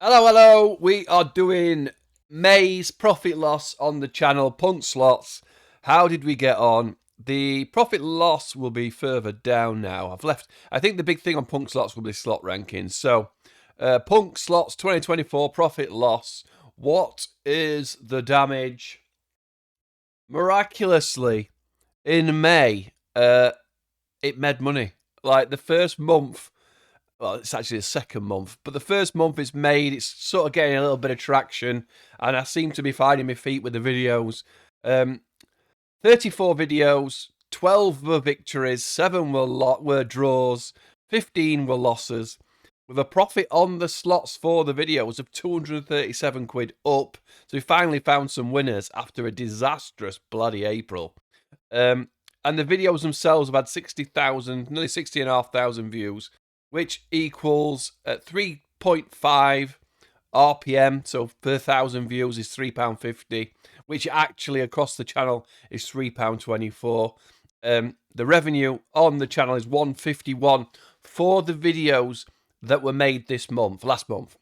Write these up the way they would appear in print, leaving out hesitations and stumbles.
Hello, hello. We are doing May's profit loss on the channel PNUK Slots. How did we get on? The profit loss will be further down now. I think the big thing on PNUK Slots will be slot rankings. So, PNUK Slots 2024 profit loss. What is the damage? Miraculously, in May, it made money. Like the first month, well, it's actually the second month, but the first month it's made, it's sort of getting a little bit of traction, and I seem to be finding my feet with the videos. 34 videos, 12 were victories, 7 were draws, 15 were losses, with a profit on the slots for the videos of 237 quid up. So we finally found some winners after a disastrous bloody April. And the videos themselves have had 60,000, nearly 60,500 views, which equals 3.5 RPM. So per 1,000 views is £3.50, which actually across the channel is £3.24. The revenue on the channel is 151 for the videos that were made last month.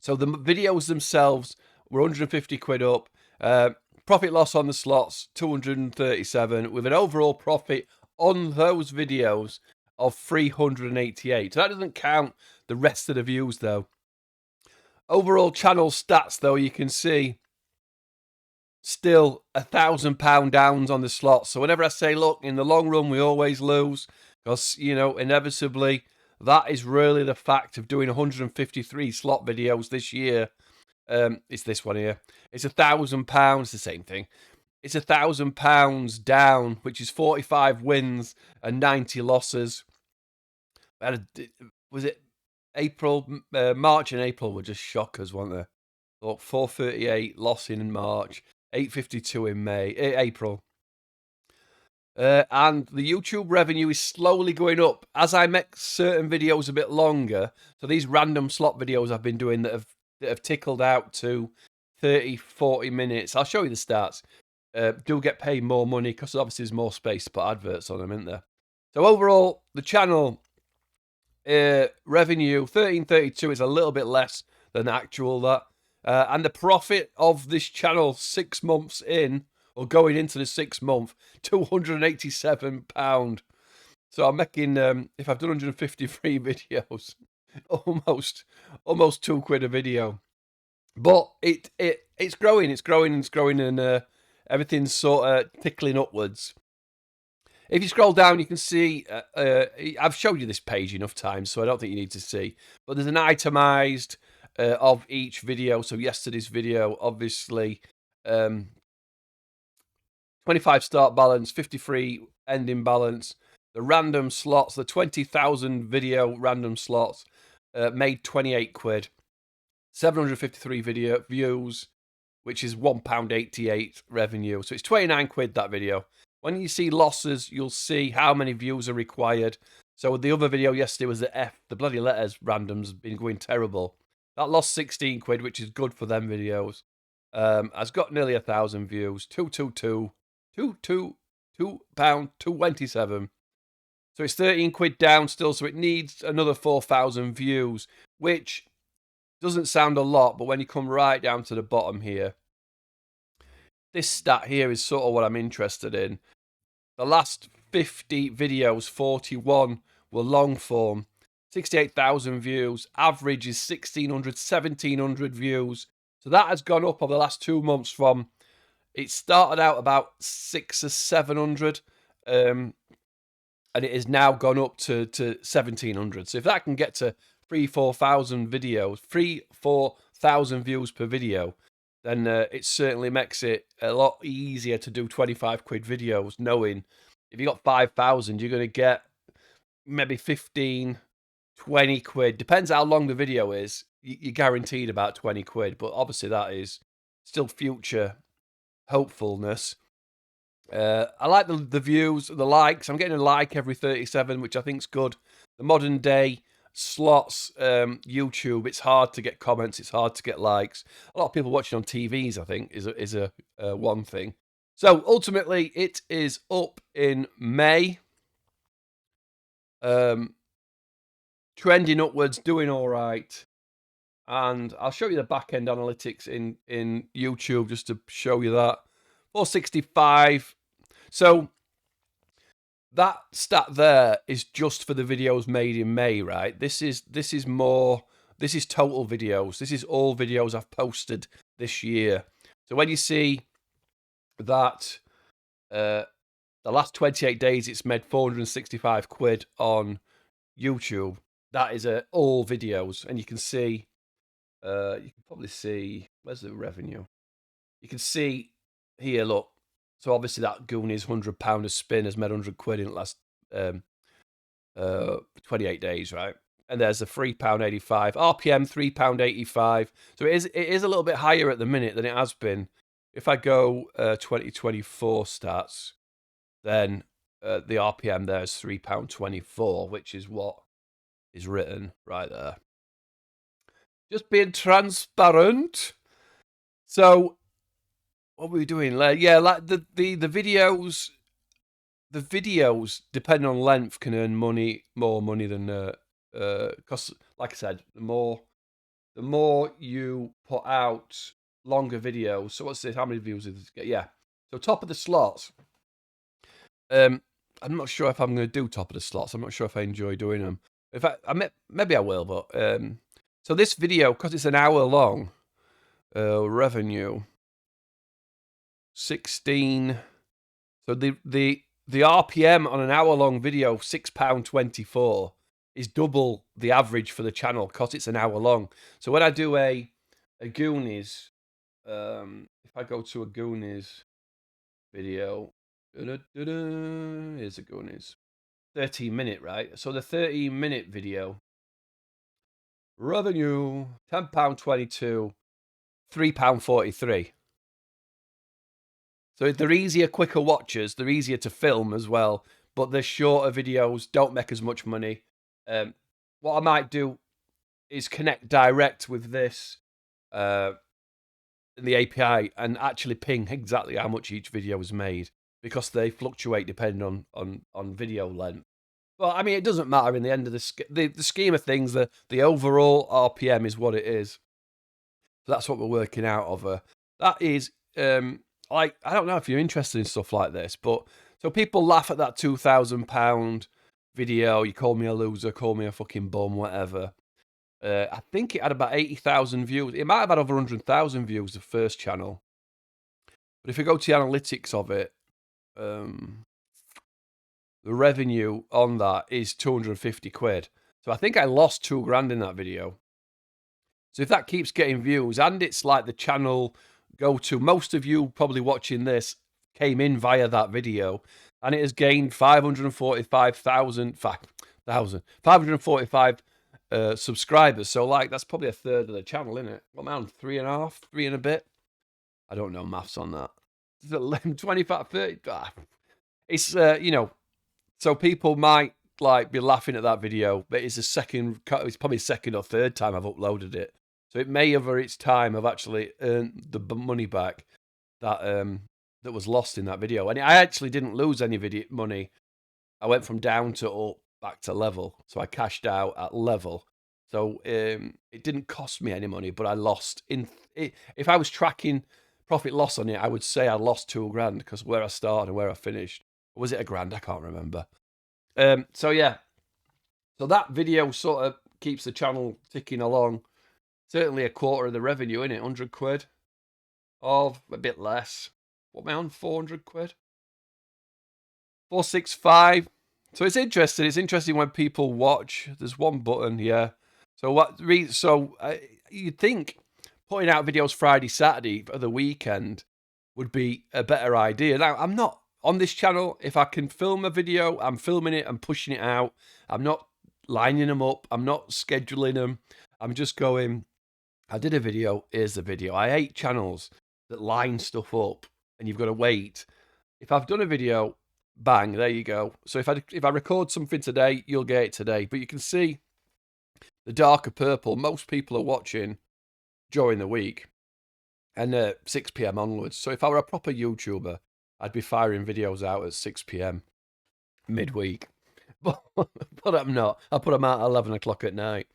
So the videos themselves were 150 quid up. Profit loss on the slots 237, with an overall profit on those videos of 388. So that doesn't count the rest of the views though. Overall channel stats though, you can see still £1,000 downs on the slots. So whenever I say, look, in the long run we always lose, because inevitably that is really the fact of doing 153 slot videos this year. It's this one here. It's £1,000. The same thing. It's £1,000 down, which is 45 wins and 90 losses. Was it April? March and April were just shockers, weren't they? Look, 438 loss in March, 852 in April. And the YouTube revenue is slowly going up as I make certain videos a bit longer. So these random slot videos I've been doing that have tickled out to 30, 40 minutes. I'll show you the stats. Do get paid more money because obviously there's more space to put adverts on them, isn't there? So overall, the channel revenue 1332 is a little bit less than actual that. And the profit of this channel 6 months in, or going into the 6th month, £287. So I'm making, if I've done 153 videos, almost £2 a video. But it's growing, and everything's sort of tickling upwards. If you scroll down, you can see, I've showed you this page enough times, so I don't think you need to see. But there's an itemized of each video. So yesterday's video, obviously, 25 start balance, 53 ending balance. The random slots, the 20,000 video random slots, made 28 quid. 753 video views, which is £1.88 revenue. So it's 29 quid that video. When you see losses, you'll see how many views are required. So the other video yesterday was the F, the bloody letters random's been going terrible. That lost 16 quid, which is good for them videos. Has got nearly 1,000 views. 222, pound 227. So it's 13 quid down still. So it needs another 4,000 views, which doesn't sound a lot, but when you come right down to the bottom here, this stat here is sort of what I'm interested in. The last 50 videos, 41 were long form, 68,000 views. Average is 1,1700 views. So that has gone up over the last 2 months from, it started out about 600 or 700, and it has now gone up to 1,700. So if that can get to 4,000 videos, 4,000 views per video, then it certainly makes it a lot easier to do 25 quid videos, knowing if you got 5,000, you're going to get maybe 15, 20 quid. Depends how long the video is. You're guaranteed about 20 quid, but obviously that is still future hopefulness. I like the views, the likes. I'm getting a like every 37, which I think is good. The modern day slots YouTube, it's hard to get comments, it's hard to get likes. A lot of people watching on TVs, I think, is a one thing. So ultimately, it is up in May, trending upwards, doing all right. and I'll show you the back end analytics in YouTube just to show you that 465. So that stat there is just for the videos made in May, right? This is more. This is total videos. This is all videos I've posted this year. So when you see that the last 28 days it's made 465 quid on YouTube, that is all videos, and you can see. You can probably see, where's the revenue? You can see here, look. So obviously that Goonies £100 a spin has made 100 quid in the last 28 days, right? And there's the £3.85 RPM, £3.85. So it is a little bit higher at the minute than it has been. If I go 2024 stats, then the RPM there is £3.24, which is what is written right there. Just being transparent. So what were we doing? Yeah, like the videos. The videos, depending on length, can earn more money than because, like I said, the more you put out longer videos. So what's this? How many views did this get? Yeah. So top of the slots. I'm not sure if I'm going to do top of the slots. I'm not sure if I enjoy doing them. In fact, maybe I will. But so this video, because it's an hour long, revenue 16. So the RPM on an hour-long video, £6.24, is double the average for the channel because it's an hour long. So when I do a Goonies, if I go to a Goonies video, here's a Goonies, 13-minute, right? So the 13-minute video, revenue, £10.22, £3.43. So they're easier, quicker watches. They're easier to film as well. But the shorter videos don't make as much money. What I might do is connect direct with this in the API and actually ping exactly how much each video is made, because they fluctuate depending on video length. Well, I mean, it doesn't matter in the end of the scheme of things. The overall RPM is what it is. So that's what we're working out of. That is like, I don't know if you're interested in stuff like this, but so people laugh at that £2,000 video. You call me a loser, call me a fucking bum, whatever. I think it had about 80,000 views. It might have had over 100,000 views, the first channel. But if you go to the analytics of it, the revenue on that is 250 quid. So I think I lost £2,000 in that video. So if that keeps getting views, and it's like the channel go-to, most of you probably watching this came in via that video, and it has gained 545 subscribers. So like, that's probably a third of the channel, isn't it? What am I on? 3.5, 3 and a bit? I don't know maths on that. 25, 30. It's so people might like be laughing at that video, but it's probably second or third time I've uploaded it. So it may over its time have actually earned the money back that that was lost in that video. And I actually didn't lose any video money. I went from down to up, back to level. So I cashed out at level. So it didn't cost me any money, but I lost if I was tracking profit loss on it, I would say I lost £2,000 because where I started and where I finished. Or was it £1,000? I can't remember. So yeah. So that video sort of keeps the channel ticking along. Certainly a quarter of the revenue, innit? 100 quid. Of a bit less. What am I on? 400 quid? 465. So it's interesting. It's interesting when people watch. There's one button here. So you'd think putting out videos Friday, Saturday for the weekend would be a better idea. Now, I'm not on this channel. If I can film a video, I'm filming it and pushing it out. I'm not lining them up. I'm not scheduling them. I'm just going, I did a video, here's the video. I hate channels that line stuff up and you've got to wait. If I've done a video, bang, there you go. So if I record something today, you'll get it today. But you can see the darker purple, most people are watching during the week and 6 p.m. onwards. So if I were a proper YouTuber, I'd be firing videos out at 6 p.m. midweek. But I'm not. I put them out at 11 o'clock at night.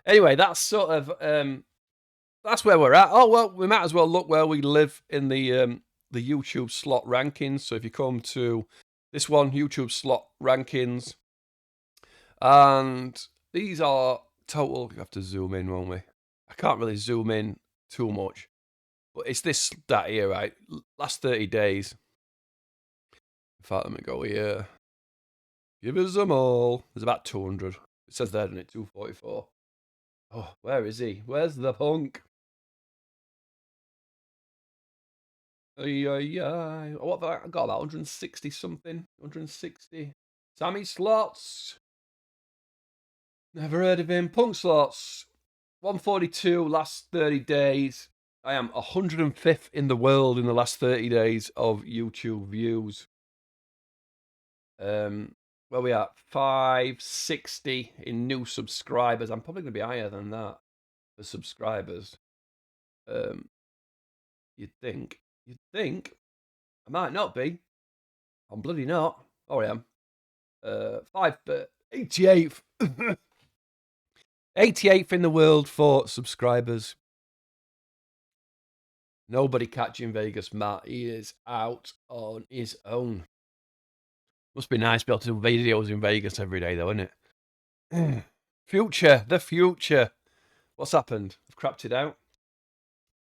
Anyway, that's sort of that's where we're at. Oh, well, we might as well look where we live in the YouTube slot rankings. So if you come to this one, YouTube slot rankings, and these are total. You have to zoom in, won't we? I can't really zoom in too much, but it's this stat here, right? Last 30 days. In fact, let me go here. Give us them all. There's about 200. It says there, doesn't it? 244. Oh, where is he? Where's the punk? What have I got? About 160 something. 160. Sammy Slots. Never heard of him. Punk Slots. 142 last 30 days. I am 105th in the world in the last 30 days of YouTube views. Where we at? 560 in new subscribers. I'm probably going to be higher than that for subscribers. You'd think. I might not be. I'm bloody not. Oh, I am. 88th. 88th in the world for subscribers. Nobody catching Vegas Matt. He is out on his own. Must be nice to be able to do videos in Vegas every day, though, isn't it? The future. What's happened? I've crapped it out.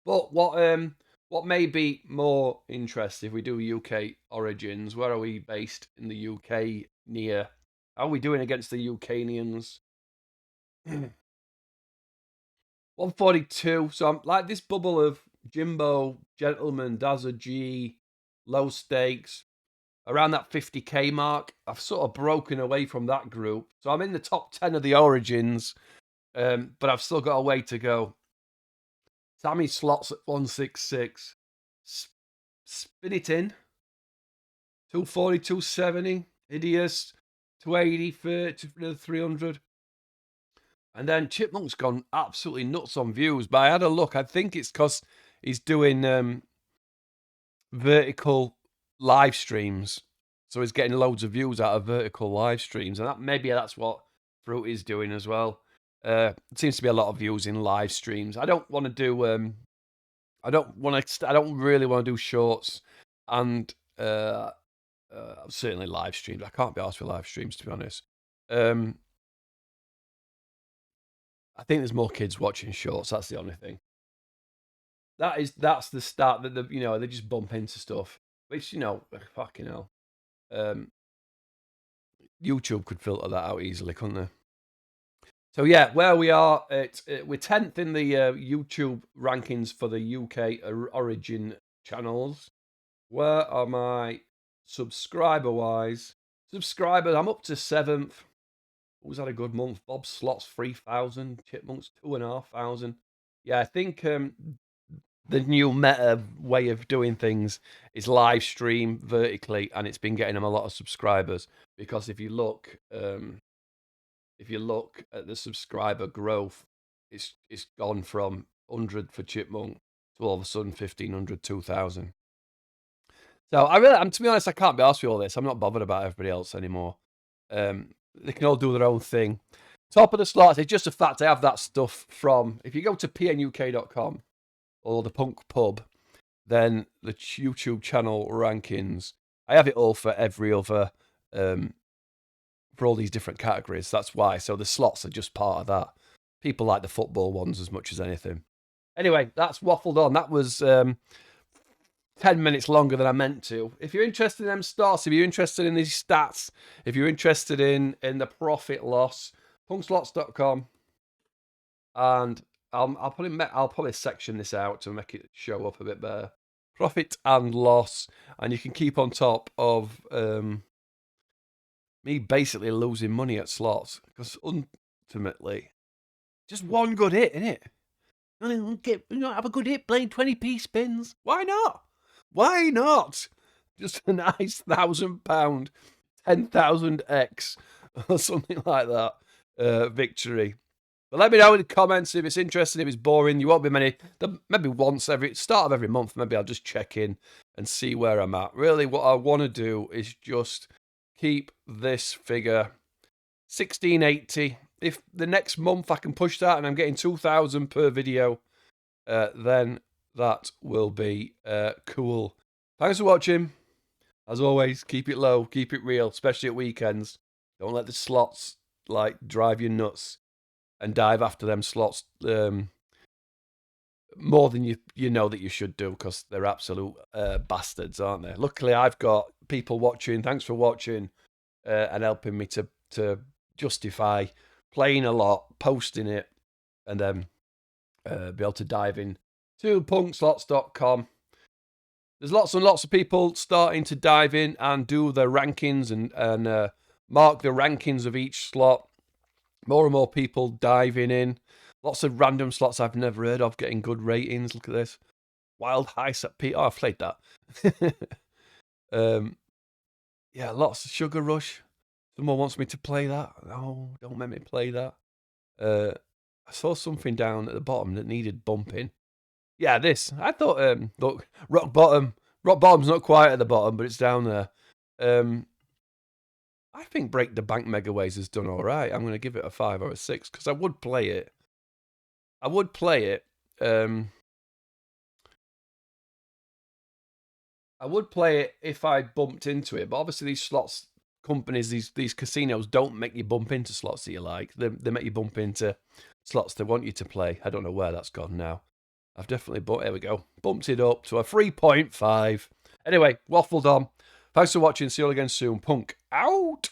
But what may be more interesting if we do UK origins? Where are we based in the UK? Near? How are we doing against the Ukrainians? 142. So I'm like this bubble of Jimbo, Gentleman, Dazza G, Low Stakes, around that 50k mark. I've sort of broken away from that group. So I'm in the top 10 of the origins, but I've still got a way to go. Sammy Slots at 166. Spin it in. 240, 270. Hideous. 280, 300. And then Chipmunk's gone absolutely nuts on views. But I had a look. I think it's because he's doing vertical live streams. So he's getting loads of views out of vertical live streams. And maybe that's what Fruit is doing as well. It seems to be a lot of views in live streams. I don't want to do... I don't really want to do shorts and certainly live streams. I can't be asked for live streams, to be honest. I think there's more kids watching shorts. That's the only thing. That's the start that they just bump into stuff, which fucking hell. YouTube could filter that out easily, couldn't they? So yeah, where we are, we're 10th in the YouTube rankings for the UK origin channels. Where are my subscriber-wise? Subscribers, I'm up to 7th. Who's had a good month? Bob Slots 3,000, Chipmunks 2,500. Yeah, I think the new meta way of doing things is live stream vertically, and it's been getting them a lot of subscribers. Because if you look at the subscriber growth, it's gone from 100 for Chipmunk to all of a sudden 1,500, 2,000. So to be honest, I can't be asked for all this. I'm not bothered about everybody else anymore. They can all do their own thing. Top of the slots, it's just a fact I have that stuff from, if you go to PNUK.com or the Punk Pub, then the YouTube channel rankings, I have it all for every other, for all these different categories. That's why. So the slots are just part of that. People like the football ones as much as anything. Anyway, that's waffled on. That was 10 minutes longer than I meant to. If you're interested in them stats, if you're interested in these stats, if you're interested in the profit loss, punkslots.com, and I'll probably section this out to make it show up a bit better. Profit and loss, and you can keep on top of me basically losing money at slots, because ultimately, just one good hit, innit? You don't have a good hit playing 20p spins. Why not? Why not? Just a nice £1,000, 10,000x or something like that victory. But let me know in the comments if it's interesting, if it's boring. You won't be many. Maybe once start of every month, maybe I'll just check in and see where I'm at. Really, what I want to do is just keep this figure 1680. If the next month I can push that and I'm getting 2,000 per video, then that will be cool. Thanks for watching. As always, keep it low, keep it real, especially at weekends. Don't let the slots like drive you nuts and dive after them slots more than you know that you should do, because they're absolute bastards, aren't they? Luckily, I've got people watching. Thanks for watching and helping me to justify playing a lot, posting it, and then be able to dive in to punkslots.com. There's lots and lots of people starting to dive in and do the rankings and mark the rankings of each slot. More and more people diving in. Lots of random slots I've never heard of getting good ratings. Look at this. Wild High Set P. Oh, I've played that. Yeah, lots of Sugar Rush. Someone wants me to play that. No, don't make me play that. I saw something down at the bottom that needed bumping. Yeah, this. I thought, look, Rock Bottom. Rock Bottom's not quite at the bottom, but it's down there. I think Break the Bank Megaways has done all right. I'm going to give it a 5 or a 6 because I would play it. I would play it. I would play it if I bumped into it, but obviously these slots companies, these casinos don't make you bump into slots that you like. They make you bump into slots they want you to play. I don't know where that's gone now. I've definitely there we go. Bumped it up to a 3.5. Anyway, waffled on. Thanks for watching. See you all again soon. Punk out.